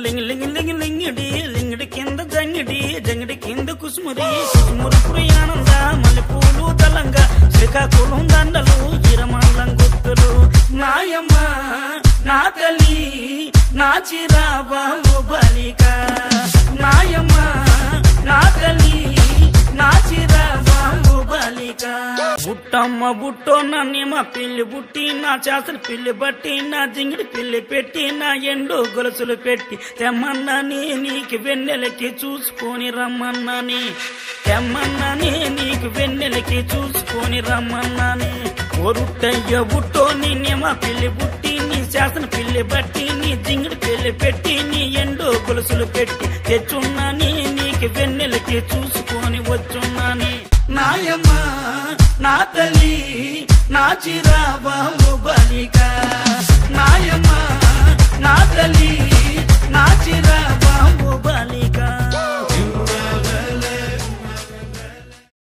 లింగి లింగి లింగి లింగిడి లింగిడి కింద జంగిడి జంగిడి కింద కుసుమురి కుసుమురు పురియానంద మల్లెపూలు దళంగా శ్రీకాకుళం దండలు ఇరమల్లం గుర్తులు నాయమ్మ నా తల్లి నా చిరాబాబు బలిక నాయమ్మ నా తల్లి నా చిరాబాబు బలిక బుట్టమ్మ బుట్టో నన్నేమ పిల్లి బుట్టి నా చేసల పిల్లి బట్టి నా జింగిడి పిల్లి పెట్టి నా ఎండు గొలుసులు పెట్టి తెమ్మన్నాని నీకు వెన్నెలకి చూసుకొని రమ్మన్నాని తెమ్మన్నాని నీకు వెన్నెలకి చూసుకొని రమ్మన్నాని ఒరుట్టయ్య బుట్టో నేనేమ పిల్లి బుట్టి నీ శాసన పిల్లి బట్టి నీ జింగిడి పిల్లి పెట్టి నీ ఎండు గొలుసులు పెట్టి తెచ్చున్నాని నీకు వెన్నెలకి చూసుకొని వచ్చున్నాని నాయమ్మ నా తల్లి నా చిరాబాబు బలిక